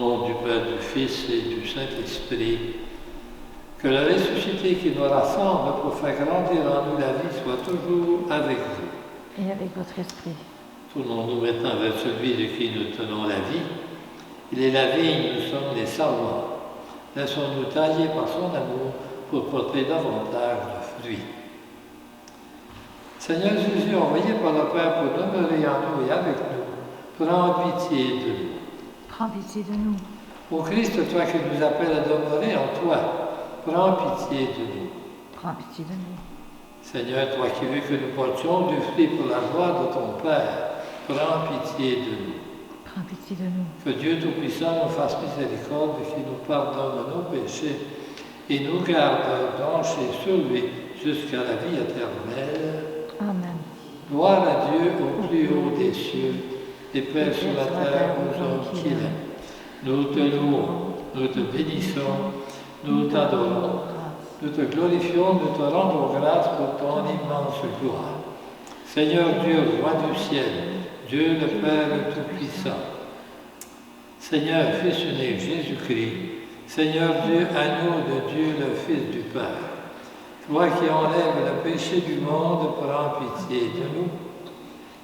nom du Père, du Fils et du Saint-Esprit, que le ressuscité qui nous rassemble pour faire grandir en nous la vie soit toujours avec vous. Et avec votre esprit. Tournons-nous maintenant vers celui de qui nous tenons la vie. Il est la vigne, nous sommes les servants. Laissons-nous tailler par son amour pour porter davantage de fruits. Seigneur Jésus, envoyé par le Père pour demeurer en nous et avec nous, prends pitié de nous. Prends pitié de nous. Ô Christ, toi qui nous appelles à demeurer en toi, prends pitié de nous. Prends pitié de nous. Seigneur, toi qui veux que nous portions du fruit pour la gloire de ton Père, prends pitié de nous. Prends pitié de nous. Que Dieu Tout-Puissant nous fasse miséricorde et qu'il nous pardonne nos péchés et nous garde branchés sur lui jusqu'à la vie éternelle. Amen. Gloire à Dieu au plus haut des cieux et paix sur la terre aux hommes qu'il aime. Nous te louons, nous te bénissons, nous t'adorons, nous te glorifions, nous te rendons grâce pour ton immense gloire. Seigneur Dieu, roi du ciel, Dieu le Père Tout-Puissant, Seigneur Fils unique Jésus-Christ, Seigneur Dieu, agneau de Dieu, le Fils du Père, toi qui enlèves le péché du monde, prends pitié de nous.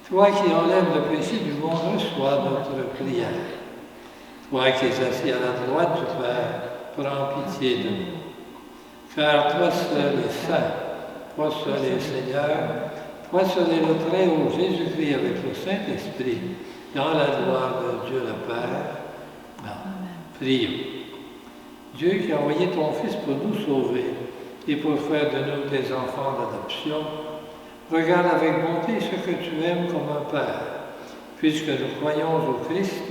Toi qui enlèves le péché du monde, reçois notre prière. Toi qui es assis à la droite du Père, prends pitié de nous. Car toi seul est saint, toi seul est Seigneur, toi seul est le Très-Haut Jésus-Christ avec le Saint-Esprit, dans la gloire de Dieu le Père. Amen. Prions. Dieu qui a envoyé ton Fils pour nous sauver et pour faire de nous tes enfants d'adoption, regarde avec bonté ce que tu aimes comme un Père. Puisque nous croyons au Christ,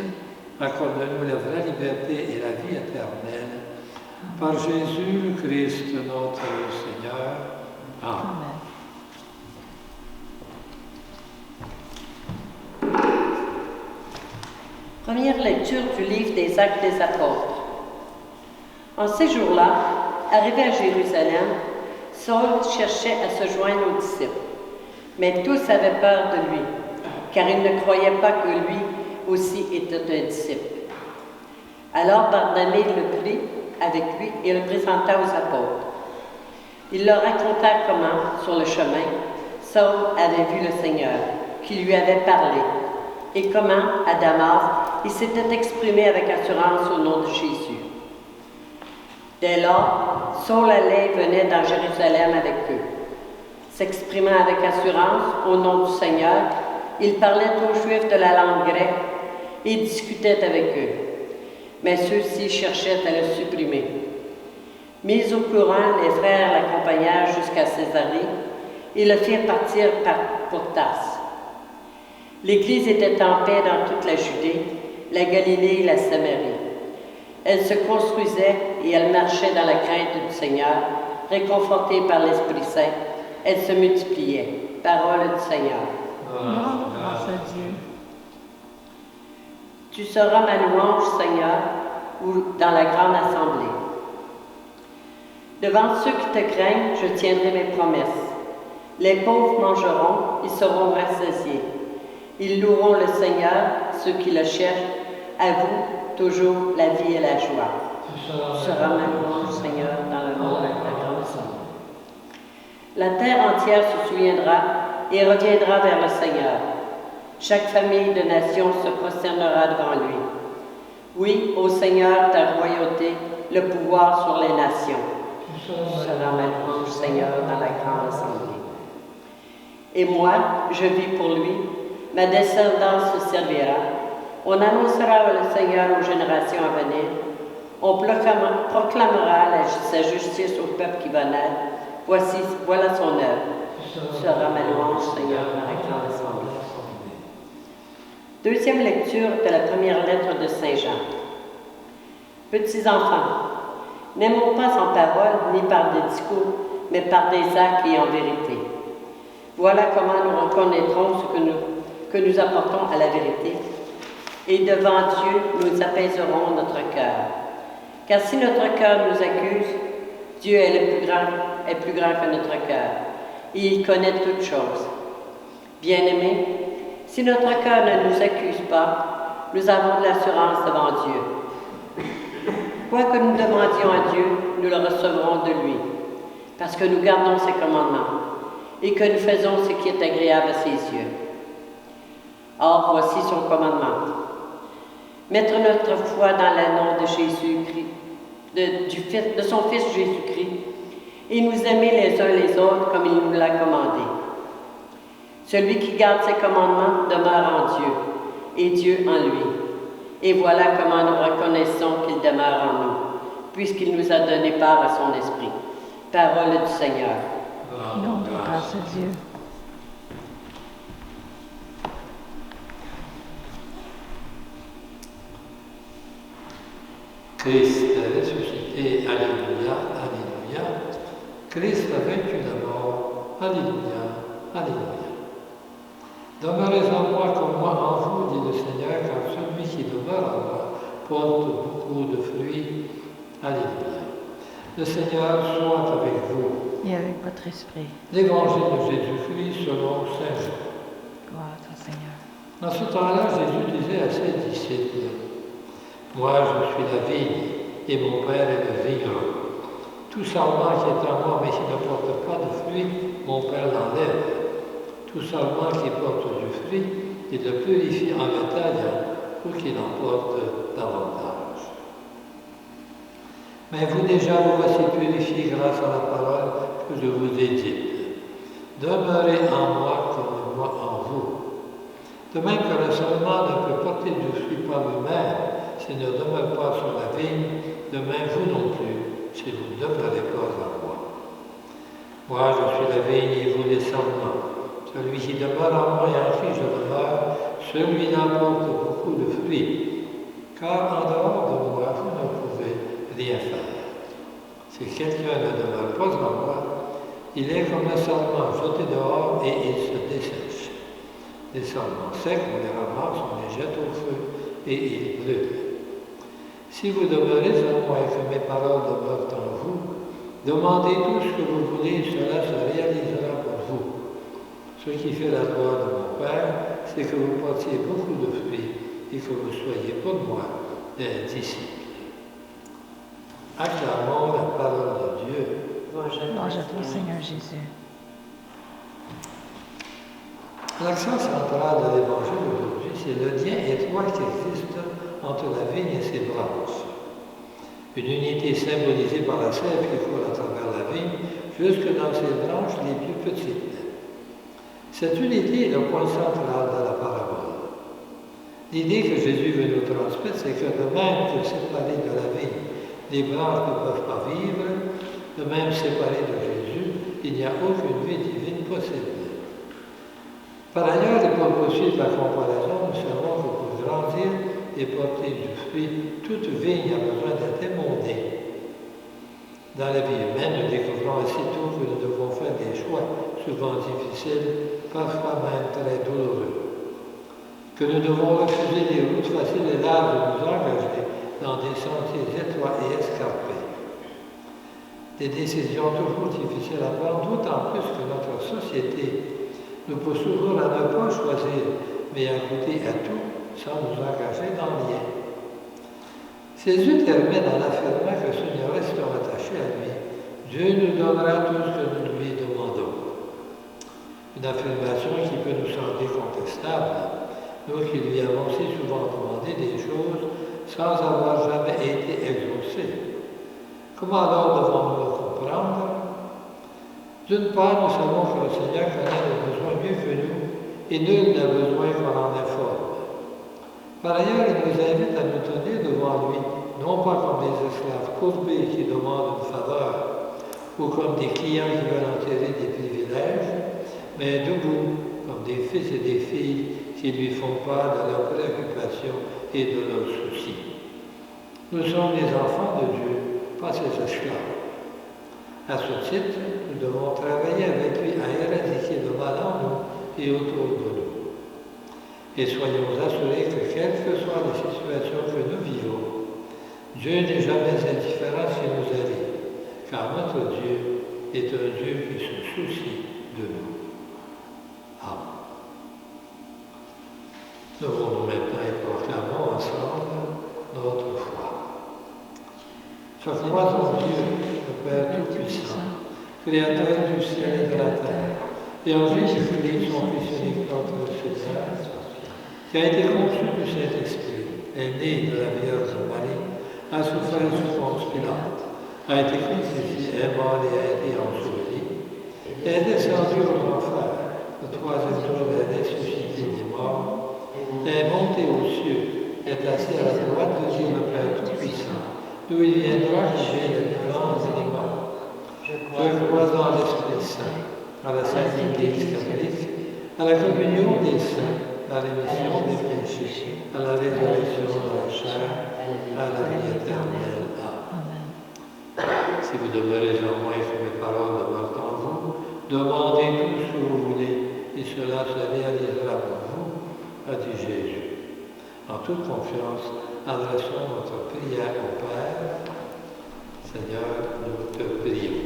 accorde-nous la vraie liberté et la vie éternelle. Par Jésus le Christ, notre Seigneur. Amen. Première lecture du livre des Actes des Apôtres. En ces jours-là, arrivé à Jérusalem, Saul cherchait à se joindre aux disciples. Mais tous avaient peur de lui, car ils ne croyaient pas que lui aussi était un disciple. Alors Barnabé le prit avec lui et le présenta aux apôtres. Il leur raconta comment, sur le chemin, Saul avait vu le Seigneur, qui lui avait parlé, et comment, à Damas, il s'était exprimé avec assurance au nom de Jésus. Dès lors, Saul allait et venait dans Jérusalem avec eux. S'exprimant avec assurance au nom du Seigneur, il parlait aux Juifs de la langue grecque et discutait avec eux. Mais ceux-ci cherchaient à le supprimer. Mis au courant, les frères l'accompagnèrent jusqu'à Césarée et le firent partir pour Tarse. L'Église était en paix dans toute la Judée, la Galilée et la Samarie. Elle se construisait et elle marchait dans la crainte du Seigneur, réconfortée par l'Esprit Saint. Elle se multipliait. Parole du Seigneur. Grâce à Dieu. Tu seras ma louange, Seigneur, ou dans la grande assemblée. Devant ceux qui te craignent, je tiendrai mes promesses. Les pauvres mangeront, ils seront rassasiés. Ils loueront le Seigneur, ceux qui le cherchent. À vous, toujours la vie et la joie. Tu seras ma louange, Seigneur, dans le monde de la grande assemblée. La terre entière se souviendra et reviendra vers le Seigneur. Chaque famille de nations se prosternera devant lui. Oui, ô Seigneur, ta royauté, le pouvoir sur les nations. Tu seras ma louange, Seigneur, dans la grande assemblée. Et moi, je vis pour lui, ma descendance se servira. On annoncera le Seigneur aux générations à venir. On proclamera sa justice au peuple qui va naître. Voilà son œuvre. Tu seras ma louange, Seigneur, dans la grande assemblée. Deuxième lecture de la première lettre de Saint Jean. Petits enfants, n'aimons pas en parole ni par des discours, mais par des actes et en vérité. Voilà comment nous reconnaîtrons ce que nous apportons à la vérité. Et devant Dieu, nous apaiserons notre cœur. Car si notre cœur nous accuse, Dieu est plus grand que notre cœur, et il connaît toutes choses. Bien-aimés, si notre cœur ne nous accuse pas, nous avons de l'assurance devant Dieu. Quoi que nous demandions à Dieu, nous le recevrons de lui, parce que nous gardons ses commandements et que nous faisons ce qui est agréable à ses yeux. Or, voici son commandement. Mettre notre foi dans l'anneau de Jésus-Christ, de son Fils Jésus-Christ, et nous aimer les uns les autres comme il nous l'a commandé. Celui qui garde ses commandements demeure en Dieu, et Dieu en lui. Et voilà comment nous reconnaissons qu'il demeure en nous, puisqu'il nous a donné part à son esprit. Parole du Seigneur. Non, grâce à Dieu. Christ est ressuscité, Alléluia, Alléluia. Christ a vaincu la mort, Alléluia, Alléluia. Demeurez en moi comme moi en vous, dit le Seigneur, car celui qui demeure en moi porte beaucoup de fruits, Alléluia. Le Seigneur soit avec vous. Et avec votre esprit. L'Évangile de Jésus-Christ selon Saint Jean. Gloire à toi, Seigneur. Dans ce temps-là, Jésus disait à ses disciples, « Moi, je suis la vigne, et mon Père est le vigneron. Tout sarment qui est en moi, mais qui ne porte pas de fruit, mon Père l'enlève. Tout sarment qui porte du fruit, il le purifie en le taillant pour qu'il en porte davantage. Mais vous déjà, vous voici purifiés grâce à la parole que je vous ai dite. Demeurez en moi comme moi en vous. De même que le sarment ne peut porter du fruit par lui-même, s'il ne demeure pas sur la vigne, de même vous non plus, si vous ne demeurez pas en moi. Moi, je suis la vigne et vous les sarments. Celui qui demeure en moi et en qui je demeure, celui-là porte beaucoup de fruits. Car en dehors de moi, vous ne pouvez rien faire. Si quelqu'un ne demeure pas en moi, il est comme un sarment jeté dehors et il se dessèche. Les sarments secs, on les ramasse, on les jette au feu et ils brûlent. Si vous demeurez en moi et que mes paroles demeurent en vous, demandez tout ce que vous voulez, cela se réalisera pour vous. Ce qui fait la gloire de mon Père, c'est que vous portiez beaucoup de fruits et que vous soyez pour moi des disciples. Acclamons la parole de Dieu. Gloire à toi, Seigneur Jésus. L'accent central de l'Évangile aujourd'hui, c'est le lien étroit qui existe entre la vigne et ses branches. Une unité symbolisée par la sève qui coule à travers la vigne, jusque dans ses branches les plus petites. Cette unité est le point central de la parabole. L'idée que Jésus veut nous transmettre, c'est que de même que séparés de la vigne, les branches ne peuvent pas vivre, de même séparés de Jésus, il n'y a aucune vie divine possible. Par ailleurs, et pour poursuivre la comparaison, nous savons que pour grandir et porter du fruit, toute vigne a besoin d'être émondée. Dans la vie humaine, nous découvrons assez tôt que nous devons faire des choix, souvent difficiles, parfois même très douloureux. Que nous devons refuser les routes faciles et larges de nous engager dans des sentiers étroits et escarpés. Des décisions toujours difficiles à prendre, d'autant plus que notre société nous pousse toujours à ne pas choisir, mais à goûter à tout sans nous engager dans rien. Jésus termine en affirmant que si nous restons attachés à lui, Dieu nous donnera tout ce que nous lui demandons. Une affirmation qui peut nous sembler contestable, nous qui lui avons si souvent demandé des choses sans avoir jamais été exaucés. Comment alors devons-nous le comprendre? D'une part, nous savons que le Seigneur connaît nos besoins mieux que nous, et nul n'a besoin qu'on en informe. Par ailleurs, il nous invite à nous tenir devant lui, non pas comme des esclaves courbés qui demandent une faveur, ou comme des clients qui veulent en tirer des privilèges, mais debout, comme des fils et des filles qui lui font part de leurs préoccupations et de leurs soucis. Nous sommes les enfants de Dieu, pas ses esclaves. À ce titre, nous devons travailler avec lui à éradiquer le mal en nous et autour de nous. Et soyons assurés que quelles que soient les situations que nous vivons, Dieu n'est jamais indifférent si nous arrive, car notre Dieu est un Dieu qui se soucie de nous. Amen. Nous allons maintenant et proclamons ensemble notre foi. Je crois en Dieu, le Père Tout-Puissant, Créateur du ciel et de la terre, et en Jésus-Christ, son Fils unique, notre Seigneur, qui a été conçu du Saint-Esprit, est né de la Vierge Marie, a souffert sous Ponce Pilate, a été crucifié, est mort et a été enseveli, et est descendu aux enfers, le troisième jour est ressuscité des morts, est monté aux cieux, est assis à la droite de Dieu le Père Tout-Puissant, d'où il viendra juger les vivants et les morts. Je crois dans l'Esprit Saint, à la Sainte Église catholique, à la communion des saints, à la rémission des péchés, à la résurrection de la chair, à la vie éternelle. Amen. Si vous demeurez en moi et que mes paroles demeurent en vous, demandez tout ce que vous voulez, et cela se réalisera pour vous, a dit Jésus. En toute confiance, adressons notre prière au Père. Seigneur, nous te prions.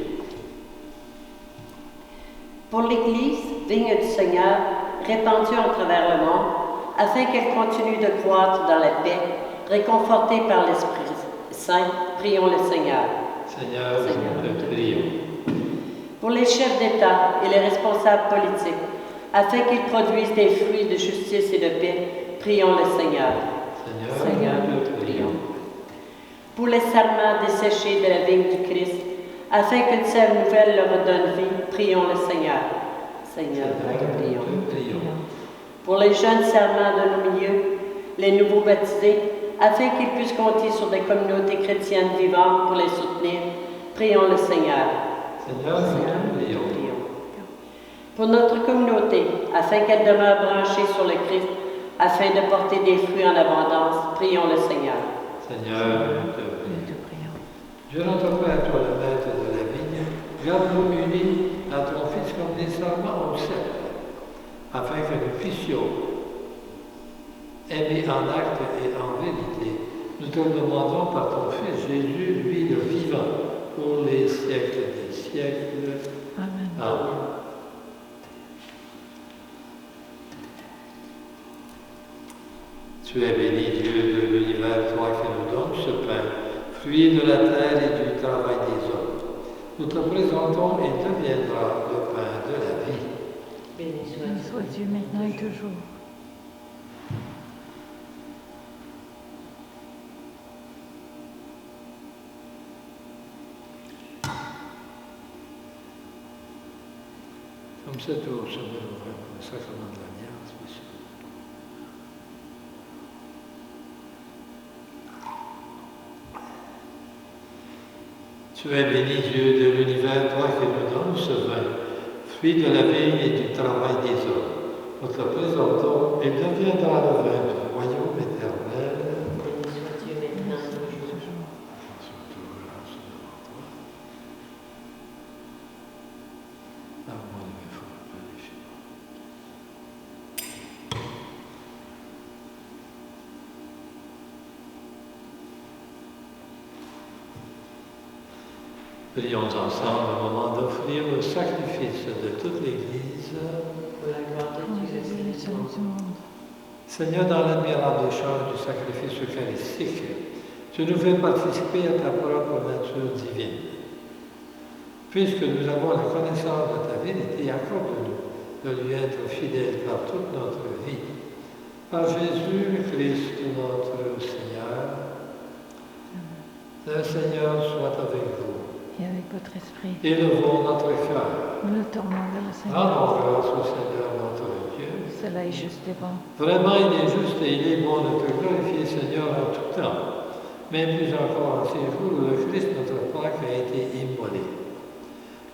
Pour l'Église, vigne du Seigneur, répandue en travers le monde, afin qu'elle continue de croître dans la paix, réconfortée par l'Esprit Saint, prions le Seigneur. Seigneur, nous te prions. Pour les chefs d'État et les responsables politiques, afin qu'ils produisent des fruits de justice et de paix, prions le Seigneur. Seigneur, nous te prions. Pour les serments desséchés de la vigne du Christ, afin qu'une seule nouvelle leur redonne vie, prions le Seigneur. Seigneur, nous te prions. Pour les jeunes serments de nos milieux, les nouveaux baptisés, afin qu'ils puissent compter sur des communautés chrétiennes vivantes pour les soutenir, prions le Seigneur. Seigneur, nous te prions. Pour notre communauté, afin qu'elle demeure branchée sur le Christ, afin de porter des fruits en abondance, prions le Seigneur. Seigneur, nous te prions. Dieu notre Père, toi le maître de la vigne, garde-nous unis à ton Fils comme des serments au ciel, afin que nous puissions aimer en acte et en vérité. Nous te le demandons par ton Fils Jésus, lui le vivant, pour les siècles des siècles. Amen. Amen. Tu es béni, Dieu de l'univers, toi qui nous donnes ce pain, fruit de la terre et du travail des hommes. Nous te présentons et deviendra le pain de la vie. Béni soit Dieu maintenant et toujours. Comme cet eau se met le sacrement de l'alliance, monsieur. Tu es béni, Dieu de l'univers, toi qui nous donnes ce vin, fruit de la vigne et du travail des hommes. Nous te présentons et deviendra le vin du royaume éternel. Béni soit Dieu maintenant et toujours. Prions ensemble au moment d'offrir le sacrifice de toute l'Église. Pour la gloire de Dieu et le salut du monde. Seigneur, dans l'admirable échange du sacrifice eucharistique, tu nous fais participer à ta propre nature divine. Puisque nous avons la connaissance de ta vérité, accorde-nous de lui être fidèles par toute notre vie. Par Jésus-Christ, notre Seigneur. Le Seigneur soit avec vous. Et avec votre esprit. Élevons notre cœur. Nous le tournons vers le Seigneur. Rendons grâce au Seigneur notre Dieu. Cela est juste et bon. Vraiment, il est juste et il est bon de te glorifier, Seigneur, en tout temps. Mais plus encore en ces jours où le Christ, notre Pâque, a été immolé.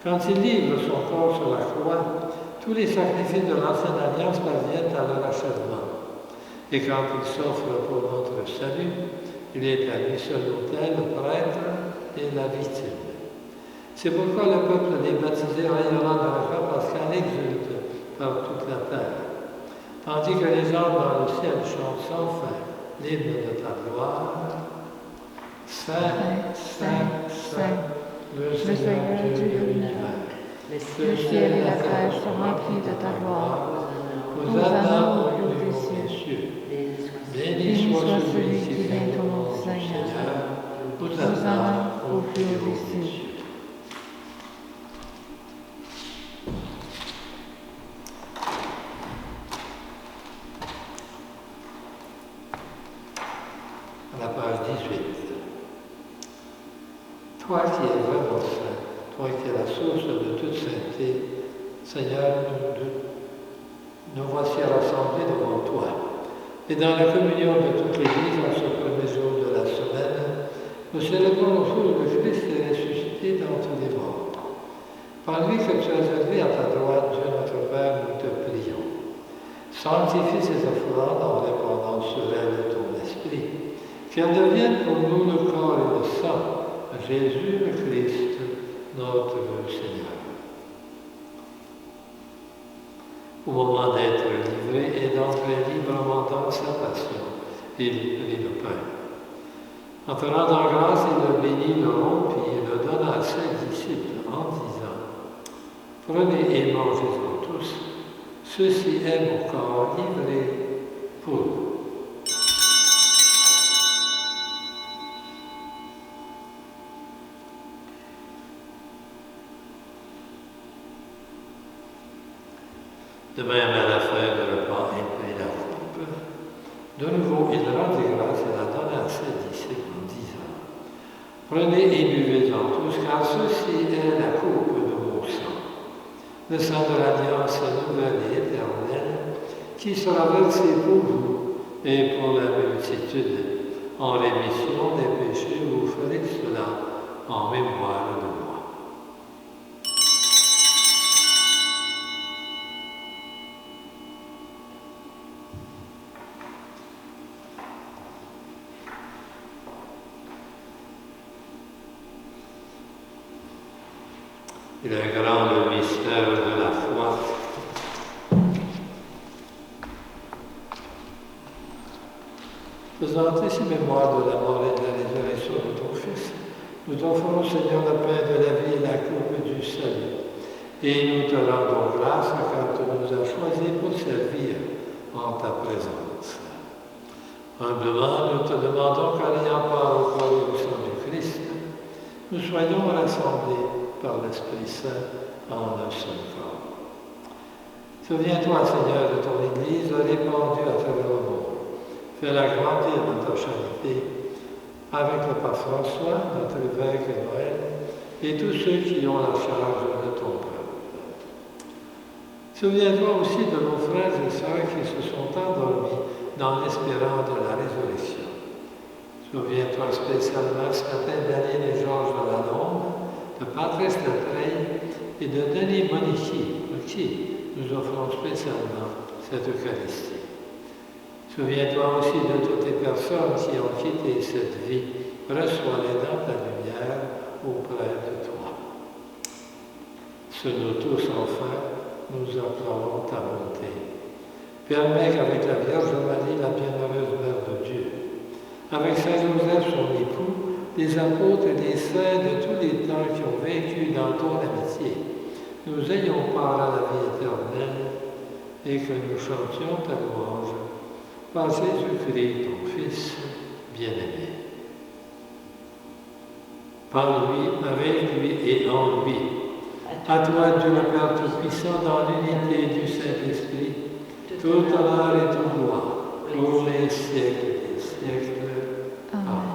Quand il livre son corps sur la croix, tous les sacrifices de l'ancienne alliance parviennent à leur achèvement. Et quand il s'offre pour notre salut, il est à lui seul l'autel, le prêtre et la victime. C'est pourquoi le peuple des baptisés rayonnera de la joie parce qu'elle exulte par toute la terre. Tandis que les anges dans le ciel chantent sans fin l'hymne de ta gloire. Saint, Saint, Saint, le Seigneur Dieu de l'univers. Le ciel et la terre sont remplis de ta gloire. Hosanna au plus haut des cieux. Béni soit celui qui vient au nom du Seigneur. Hosanna au plus haut des cieux. À la page 18. Toi qui es vraiment saint, toi qui es la source de toute sainteté, Seigneur, nous voici rassemblés devant toi. Et dans la communion de toute l'Église, en ce premier jour de la semaine, nous célébrons le jour où le Christ est ressuscité d'entre les morts. Par lui que tu as élevé à ta droite, Dieu notre Père, nous te prions. Sanctifie ces offrandes en répandant sur elles ton esprit, qu'elles deviennent pour nous le corps et le sang de Jésus le Christ, notre Seigneur. Au moment d'être livré et d'entrer librement dans sa passion, il prit le pain. En te rendant grâce, il le bénit, le rompit et le donna à ses disciples en disant « Prenez et mangez-en tous, ceci est mon corps livré pour vous. » De même, à la fin du repas, il prit la coupe. De nouveau, il rendit grâce et la donna à ses disciples en disant « Prenez et buvez-en tous, car ceci est la coupe de mon sang, le sang de l'alliance nouvelle et éternelle, qui sera versé pour vous et pour la multitude, en rémission des péchés. Vous ferez cela en mémoire de moi. » Il est grand le mystère de la foi. Faisant ici mémoire de la mort et de la résurrection de ton Fils, nous t'offrons, Seigneur, le pain de la vie et la coupe du salut. Et nous te rendons grâce car tu nous as choisis pour servir en ta présence. Humblement, nous te demandons qu'ayant part au corps et au sang du Christ, nous soyons rassemblés par l'Esprit Saint en un seul corps. Souviens-toi, Seigneur, de ton Église répandue à travers le monde. Fais-la grandir dans ta charité avec le pape François, notre évêque Noël, et tous ceux qui ont la charge de ton peuple. Souviens-toi aussi de nos frères et sœurs qui se sont endormis dans l'espérance de la résurrection. Souviens-toi spécialement ce matin d'Aline et Georges Valadon, de Patrice Latreille et de Denis Monichi, pour qui nous offrons spécialement cette Eucharistie. Souviens-toi aussi de toutes les personnes qui ont quitté cette vie, reçois-les dans ta lumière auprès de toi. Sur nous tous, enfin, nous implorons ta bonté. Permets qu'avec la Vierge Marie, la bienheureuse Mère de Dieu, avec Saint Joseph, son époux, les apôtres et les saints de tous les temps qui ont vécu dans ton amitié, nous ayons part à la vie éternelle et que nous chantions ta louange par Jésus-Christ, ton Fils bien-aimé. Par lui, avec lui et en lui, à toi, Dieu le Père Tout-Puissant, dans l'unité du Saint-Esprit, tout honneur et toute gloire, pour les siècles des siècles. Amen.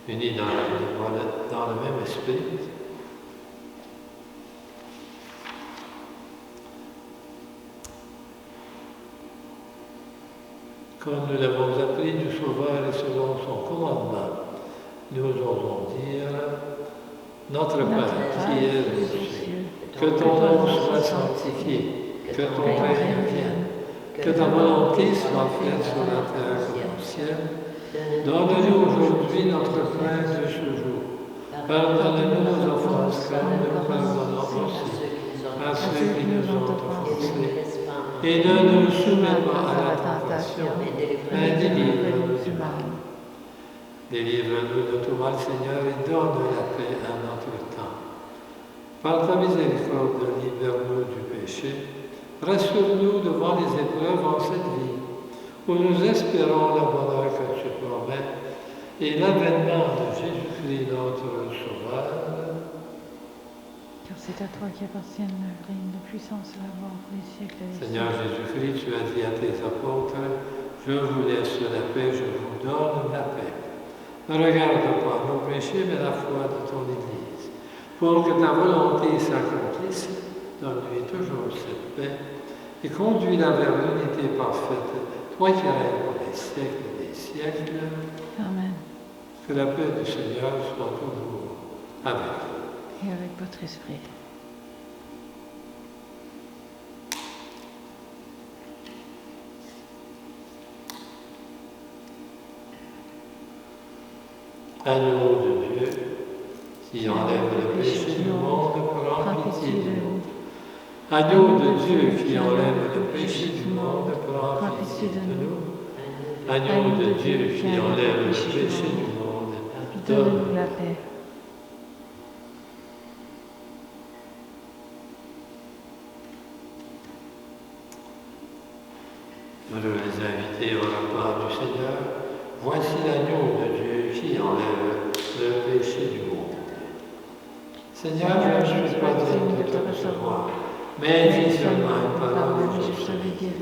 Unis dans le même esprit. Comme nous l'avons appris du Sauveur et selon son commandement, nous osons dire « Notre Père qui es aux cieux, que ton nom soit sanctifié, que ton règne vienne, que ta volonté soit faite sur la terre comme au ciel. Donne-nous aujourd'hui notre pain de ce jour. Pardonne-nous nos offenses comme nous pardonnons aussi à ceux qui nous ont offensés. Et ne nous soumets pas à la tentation, mais délivre-nous du mal. Délivre-nous de tout mal, Seigneur, et donne la paix à notre temps. Par ta miséricorde, libère-nous du péché. Rassure-nous devant les épreuves en cette vie, où nous espérons le bonheur que tu promets, et l'avènement de Jésus-Christ, notre Sauveur. Car c'est à toi qui appartiennent le règne, la puissance et la gloire pour les siècles des siècles. Seigneur Jésus-Christ, tu as dit à tes apôtres, je vous laisse la paix, je vous donne la paix. Ne regarde pas nos péchés, mais la foi de ton Église. Pour que ta volonté s'accomplisse, donne-lui toujours cette paix et conduis-la vers l'unité parfaite, toi qui règnes pour les siècles des siècles. Amen. Que la paix du Seigneur soit toujours avec vous. Et avec votre esprit. Agneau de Dieu, qui enlève le péché du monde, prends pitié de nous. Agneau de Dieu, qui enlève le péché du monde, prends pitié de nous. Agneau de Dieu, qui enlève le péché du monde, donne-nous la paix. Je veux les inviter au repas du Seigneur. Voici l'agneau de Dieu qui enlève le péché du monde. Seigneur, je ne suis pas digne de te recevoir, mais dis seulement une parole et je serai guéri.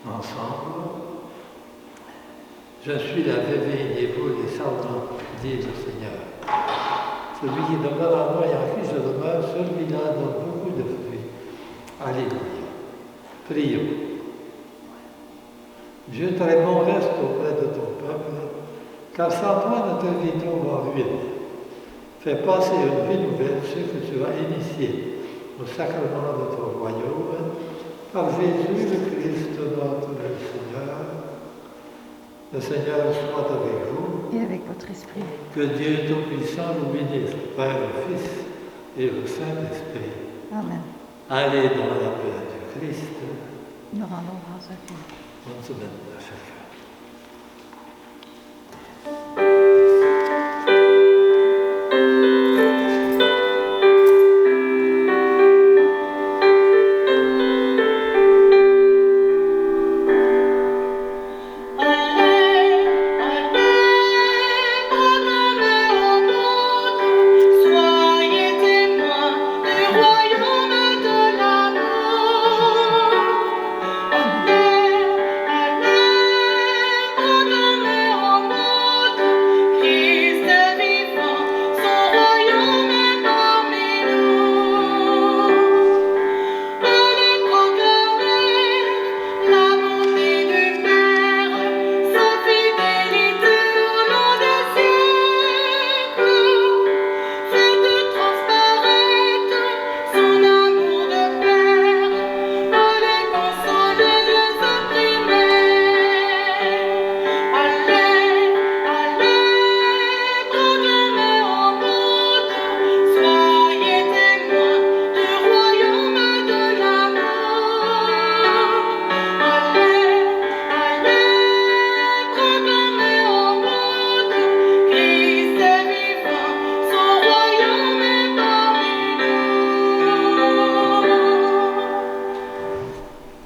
Ensemble, je suis la veille des boules et sardons, dit le Seigneur. Celui qui demeure en moi et en qui je demeure, celui-là donne beaucoup de fruits. Alléluia. Prions. Dieu très bon, reste auprès de ton peuple, car sans toi notre vie tombe en ruine. Fais passer une vie nouvelle, ce que tu as initié au sacrement de ton royaume, par Jésus le Christ, notre Seigneur. Le Seigneur soit avec vous. Et avec votre esprit. Que Dieu Tout-Puissant nous bénisse, le Père, le Fils et le Saint-Esprit. Amen. Allez dans la paix du Christ. Nous rendons grâce à Dieu. Bonne semaine à chacun.